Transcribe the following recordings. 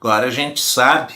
Agora a gente sabe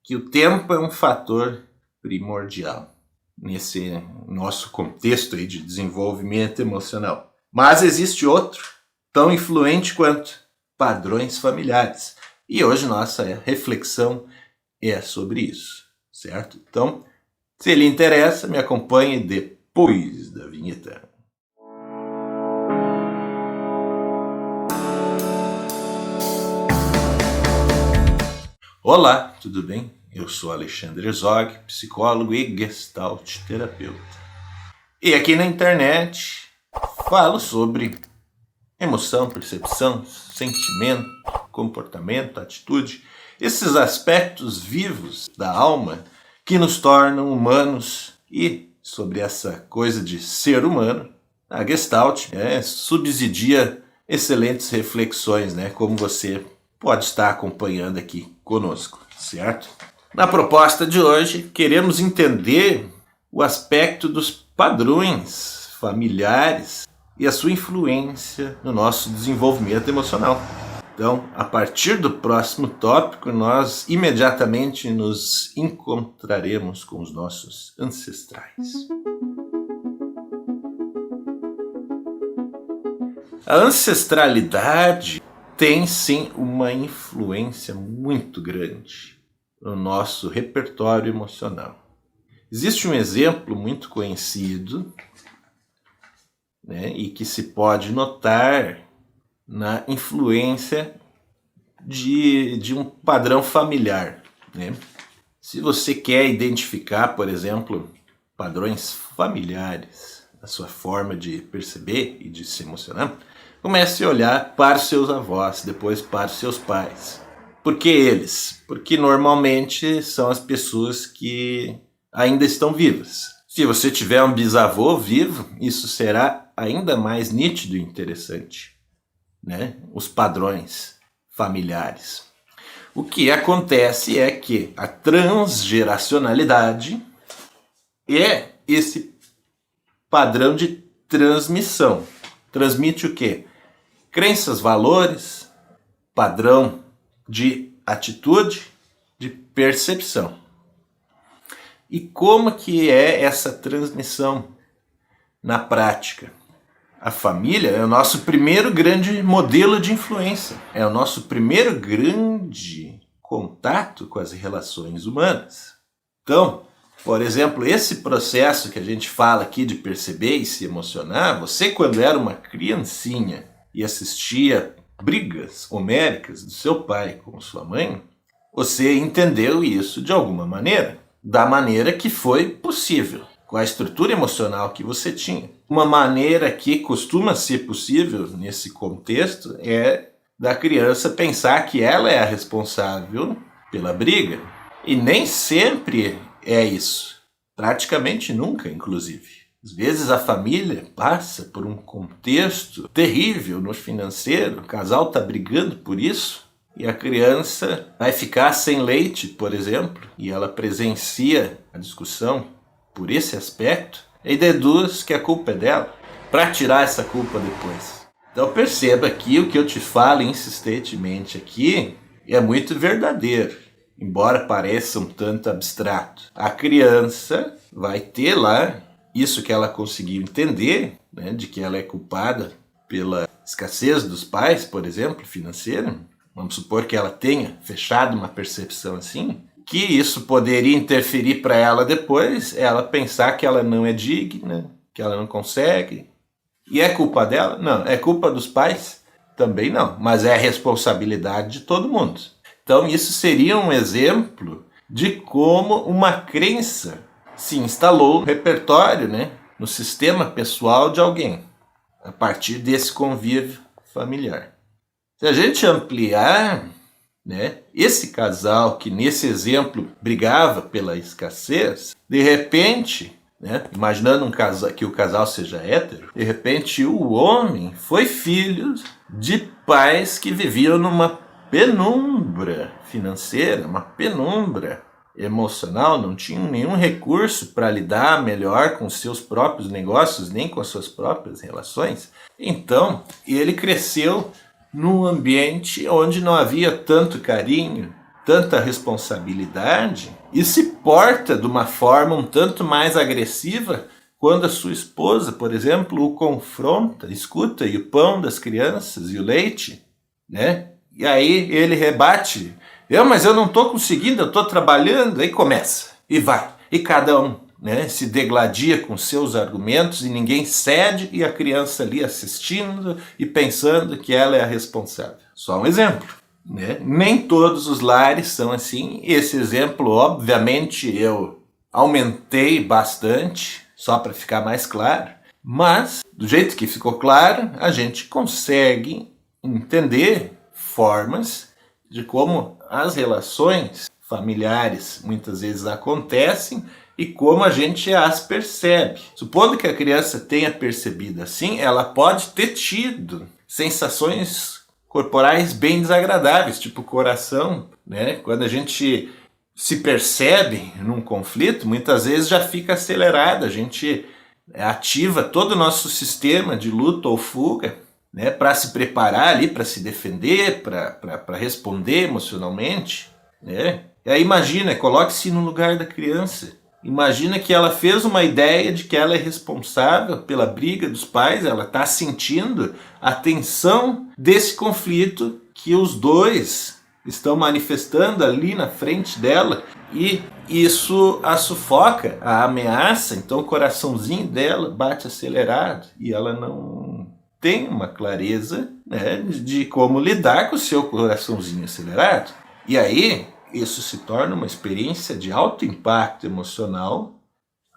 que o tempo é um fator primordial nesse nosso contexto aí de desenvolvimento emocional. Mas existe outro, tão influente quanto: padrões familiares. E hoje nossa reflexão é sobre isso, certo? Então, se lhe interessa, me acompanhe depois da vinheta. Olá, tudo bem? Eu sou Alexandre Herzog, psicólogo e gestalt terapeuta. E aqui na internet falo sobre emoção, percepção, sentimento, comportamento, atitude, esses aspectos vivos da alma que nos tornam humanos. E sobre essa coisa de ser humano, a Gestalt subsidia excelentes reflexões, como você pode estar acompanhando aqui conosco, certo? Na proposta de hoje, queremos entender o aspecto dos padrões familiares e a sua influência no nosso desenvolvimento emocional. Então, a partir do próximo tópico, nós imediatamente nos encontraremos com os nossos ancestrais. A ancestralidade tem sim uma influência muito grande no nosso repertório emocional. Existe um exemplo muito conhecido, e que se pode notar na influência de um padrão familiar. Se você quer identificar, por exemplo, padrões familiares, a sua forma de perceber e de se emocionar, comece a olhar para os seus avós, depois para os seus pais. Por que eles? Porque normalmente são as pessoas que ainda estão vivas. Se você tiver um bisavô vivo, isso será ainda mais nítido e interessante, os padrões familiares. O que acontece é que a transgeracionalidade é esse padrão de transmissão. Transmite o quê? Crenças, valores, padrão de atitude, de percepção. E como que é essa transmissão na prática? A família é o nosso primeiro grande modelo de influência. É o nosso primeiro grande contato com as relações humanas. Então, por exemplo, esse processo que a gente fala aqui de perceber e se emocionar, você quando era uma criancinha e assistia brigas homéricas do seu pai com sua mãe, você entendeu isso de alguma maneira, da maneira que foi possível, com a estrutura emocional que você tinha. Uma maneira que costuma ser possível nesse contexto é da criança pensar que ela é a responsável pela briga. E nem sempre é isso. Praticamente nunca, inclusive. Às vezes a família passa por um contexto terrível no financeiro, o casal está brigando por isso, e a criança vai ficar sem leite, por exemplo, e ela presencia a discussão por esse aspecto, e deduz que a culpa é dela, para tirar essa culpa depois. Então perceba que o que eu te falo insistentemente aqui é muito verdadeiro, embora pareça um tanto abstrato. A criança vai ter lá isso que ela conseguiu entender, de que ela é culpada pela escassez dos pais, por exemplo, financeira. Vamos supor que ela tenha fechado uma percepção assim, que isso poderia interferir para ela depois, ela pensar que ela não é digna, que ela não consegue. E é culpa dela? Não. É culpa dos pais? Também não. Mas é a responsabilidade de todo mundo. Então isso seria um exemplo de como uma crença se instalou no repertório, no sistema pessoal de alguém, a partir desse convívio familiar. Se a gente ampliar, esse casal que nesse exemplo brigava pela escassez, de repente, imaginando que o casal seja hétero, de repente o homem foi filho de pais que viviam numa penumbra financeira, uma penumbra emocional, não tinham nenhum recurso para lidar melhor com seus próprios negócios, nem com as suas próprias relações. Então, ele cresceu num ambiente onde não havia tanto carinho, tanta responsabilidade e se porta de uma forma um tanto mais agressiva quando a sua esposa, por exemplo, o confronta, escuta, e o pão das crianças e o leite, né? E aí ele rebate, mas eu não estou conseguindo, eu estou trabalhando, aí começa, e vai, e cada um, né, se degladia com seus argumentos e ninguém cede, e a criança ali assistindo e pensando que ela é a responsável. Só um exemplo. Né? Nem todos os lares são assim. Esse exemplo, obviamente, eu aumentei bastante, só para ficar mais claro, mas do jeito que ficou claro, a gente consegue entender formas de como as relações familiares muitas vezes acontecem e como a gente as percebe. Supondo que a criança tenha percebido assim, ela pode ter tido sensações corporais bem desagradáveis, tipo coração, né? Quando a gente se percebe num conflito, muitas vezes já fica acelerada, a gente ativa todo o nosso sistema de luta ou fuga, né, para se preparar ali, para se defender, para responder emocionalmente, né? E aí imagina, coloque-se no lugar da criança. Imagina que ela fez uma ideia de que ela é responsável pela briga dos pais, ela está sentindo a tensão desse conflito que os dois estão manifestando ali na frente dela, e isso a sufoca, a ameaça, então o coraçãozinho dela bate acelerado e ela não tem uma clareza, né, de como lidar com o seu coraçãozinho acelerado. E aí isso se torna uma experiência de alto impacto emocional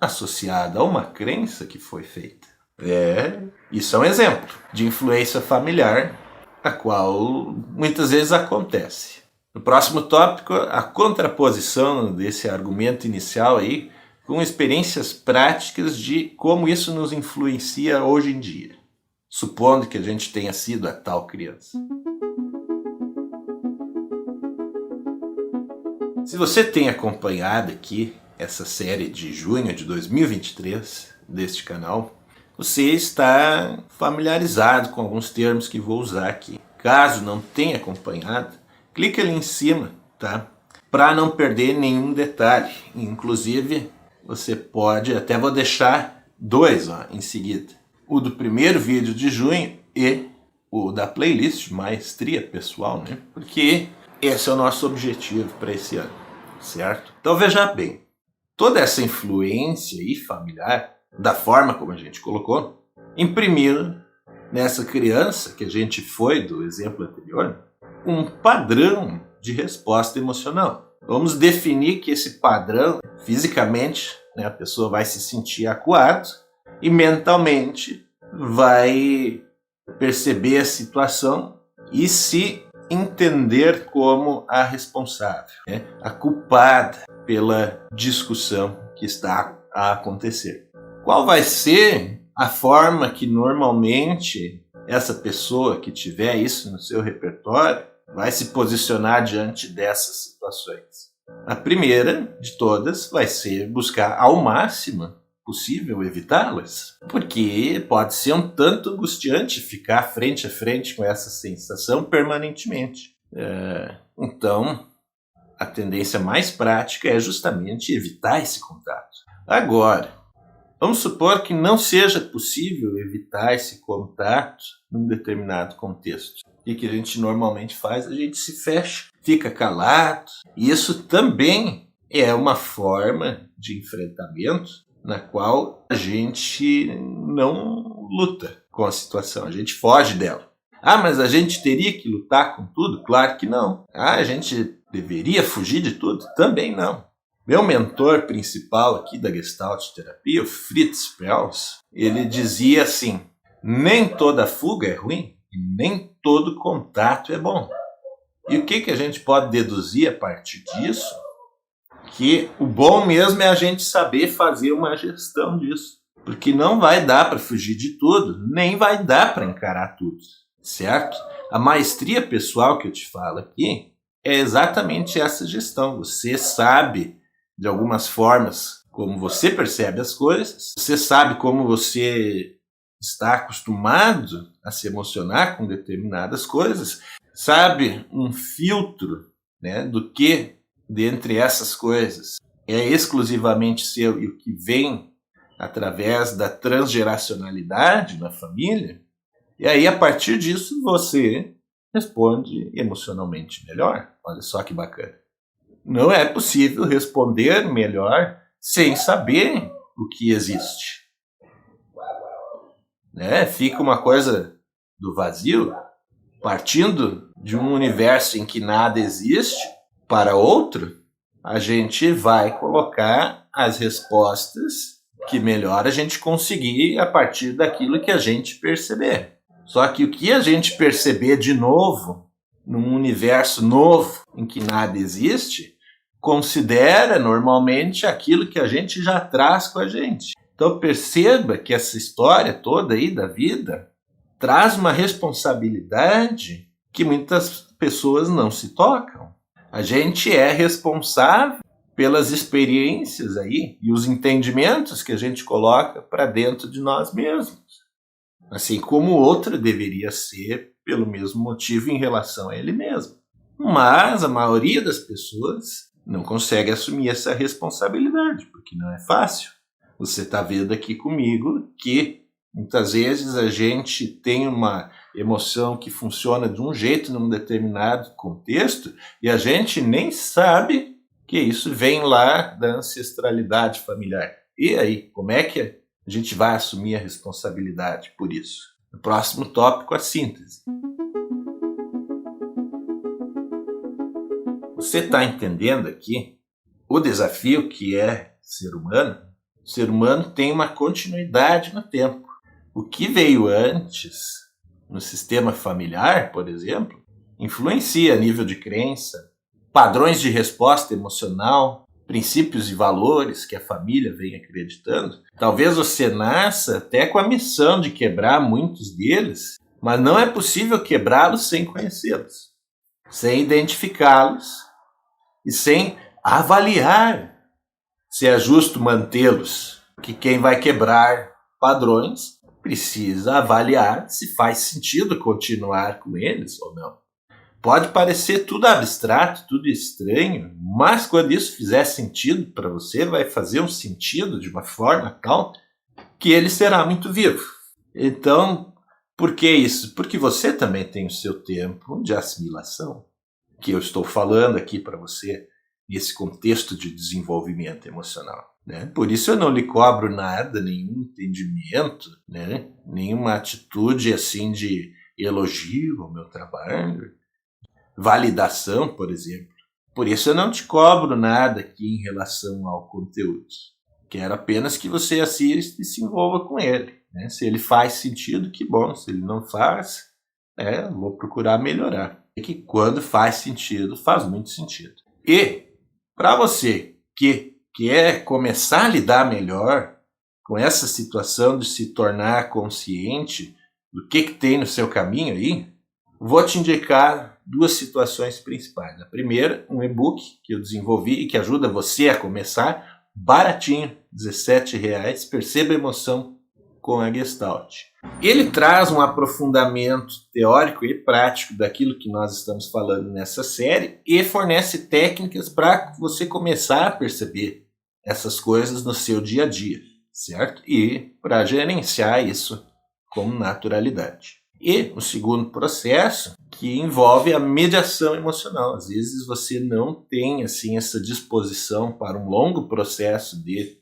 associada a uma crença que foi feita. Isso é um exemplo de influência familiar, a qual muitas vezes acontece. No próximo tópico, a contraposição desse argumento inicial aí com experiências práticas de como isso nos influencia hoje em dia, supondo que a gente tenha sido a tal criança. Se você tem acompanhado aqui essa série de junho de 2023 deste canal, você está familiarizado com alguns termos que vou usar aqui. Caso não tenha acompanhado, clique ali em cima, tá? Para não perder nenhum detalhe. Inclusive, você pode, até vou deixar dois em seguida. O do primeiro vídeo de junho e o da playlist Maestria Pessoal, né? Porque esse é o nosso objetivo para esse ano, certo? Então veja bem, toda essa influência aí familiar, da forma como a gente colocou, imprimiu nessa criança, que a gente foi do exemplo anterior, um padrão de resposta emocional. Vamos definir que esse padrão, fisicamente, né, a pessoa vai se sentir acuado e mentalmente vai perceber a situação e se entender como a responsável, né, a culpada pela discussão que está a acontecer. Qual vai ser a forma que normalmente essa pessoa que tiver isso no seu repertório vai se posicionar diante dessas situações? A primeira de todas vai ser buscar ao máximo possível evitá-las, porque pode ser um tanto angustiante ficar frente a frente com essa sensação permanentemente. Então, a tendência mais prática é justamente evitar esse contato. Agora, vamos supor que não seja possível evitar esse contato num determinado contexto. O que a gente normalmente faz? A gente se fecha, fica calado. E isso também é uma forma de enfrentamento na qual a gente não luta com a situação, a gente foge dela. Mas a gente teria que lutar com tudo? Claro que não. A gente deveria fugir de tudo? Também não. Meu mentor principal aqui da Gestalt Terapia, o Fritz Perls, ele dizia assim: nem toda fuga é ruim e nem todo contato é bom. E o que a gente pode deduzir a partir disso? Que o bom mesmo é a gente saber fazer uma gestão disso. Porque não vai dar para fugir de tudo, nem vai dar para encarar tudo, certo? A maestria pessoal que eu te falo aqui é exatamente essa gestão. Você sabe, de algumas formas, como você percebe as coisas, você sabe como você está acostumado a se emocionar com determinadas coisas, sabe um filtro né, do que dentre essas coisas é exclusivamente seu e o que vem através da transgeracionalidade na família, e aí a partir disso você responde emocionalmente melhor. Olha só que bacana. Não é possível responder melhor sem saber o que existe. Né? Fica uma coisa do vazio, partindo de um universo em que nada existe para outro, a gente vai colocar as respostas que melhor a gente conseguir a partir daquilo que a gente perceber. Só que o que a gente perceber de novo, num universo novo em que nada existe, considera normalmente aquilo que a gente já traz com a gente. Então perceba que essa história toda aí da vida traz uma responsabilidade que muitas pessoas não se tocam. A gente é responsável pelas experiências aí e os entendimentos que a gente coloca para dentro de nós mesmos. Assim como o outro deveria ser pelo mesmo motivo em relação a ele mesmo. Mas a maioria das pessoas não consegue assumir essa responsabilidade, porque não é fácil. Você está vendo aqui comigo que muitas vezes a gente tem uma emoção que funciona de um jeito num determinado contexto e a gente nem sabe que isso vem lá da ancestralidade familiar. E aí, como é que a gente vai assumir a responsabilidade por isso? No próximo tópico, a síntese. Você está entendendo aqui o desafio que é ser humano? O ser humano tem uma continuidade no tempo. O que veio antes, no sistema familiar, por exemplo, influencia nível de crença, padrões de resposta emocional, princípios e valores que a família vem acreditando. Talvez você nasça até com a missão de quebrar muitos deles, mas não é possível quebrá-los sem conhecê-los, sem identificá-los e sem avaliar se é justo mantê-los. Que quem vai quebrar padrões precisa avaliar se faz sentido continuar com eles ou não. Pode parecer tudo abstrato, tudo estranho, mas quando isso fizer sentido para você, vai fazer um sentido de uma forma tal que ele será muito vivo. Então, por que isso? Porque você também tem o seu tempo de assimilação, que eu estou falando aqui para você nesse contexto de desenvolvimento emocional. Né? Por isso eu não lhe cobro nada, nenhum entendimento, né? Nenhuma atitude assim de elogio ao meu trabalho, validação, por exemplo. Por isso eu não te cobro nada aqui em relação ao conteúdo. Quero apenas que você assista e se envolva com ele. Né? Se ele faz sentido, que bom. Se ele não faz, vou procurar melhorar. E que quando faz sentido, faz muito sentido. E para você que quer começar a lidar melhor com essa situação de se tornar consciente do que tem no seu caminho aí, vou te indicar duas situações principais. A primeira, um e-book que eu desenvolvi e que ajuda você a começar baratinho, R$17, Perceba a Emoção com a Gestalt. Ele traz um aprofundamento teórico e prático daquilo que nós estamos falando nessa série e fornece técnicas para você começar a perceber essas coisas no seu dia a dia, certo? E para gerenciar isso com naturalidade. E o segundo processo, que envolve a mediação emocional. Às vezes você não tem assim essa disposição para um longo processo de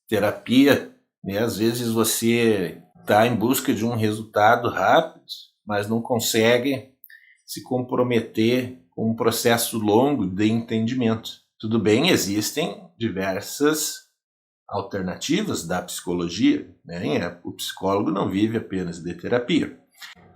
terapia, né? Às vezes você está em busca de um resultado rápido, mas não consegue se comprometer com um processo longo de entendimento. Tudo bem, existem diversas alternativas da psicologia, né? O psicólogo não vive apenas de terapia.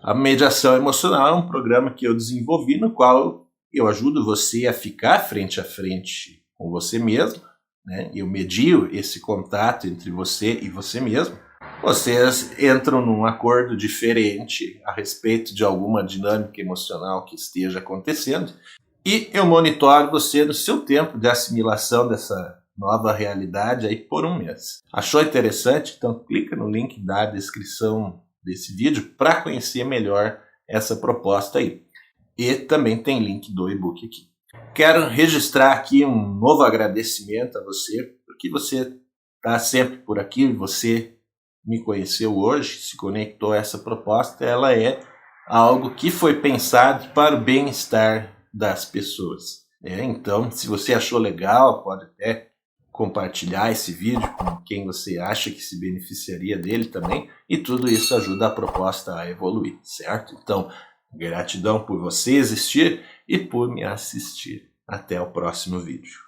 A mediação emocional é um programa que eu desenvolvi no qual eu ajudo você a ficar frente a frente com você mesmo, né? Eu medio esse contato entre você e você mesmo. Vocês entram num acordo diferente a respeito de alguma dinâmica emocional que esteja acontecendo e eu monitoro você no seu tempo de assimilação dessa nova realidade aí por um mês. Achou interessante? Então clica no link da descrição desse vídeo para conhecer melhor essa proposta aí. E também tem link do e-book aqui. Quero registrar aqui um novo agradecimento a você, porque você está sempre por aqui, você me conheceu hoje, se conectou a essa proposta, ela é algo que foi pensado para o bem-estar das pessoas. Então, se você achou legal, pode até compartilhar esse vídeo com quem você acha que se beneficiaria dele também, e tudo isso ajuda a proposta a evoluir, certo? Então, gratidão por você existir e por me assistir. Até o próximo vídeo.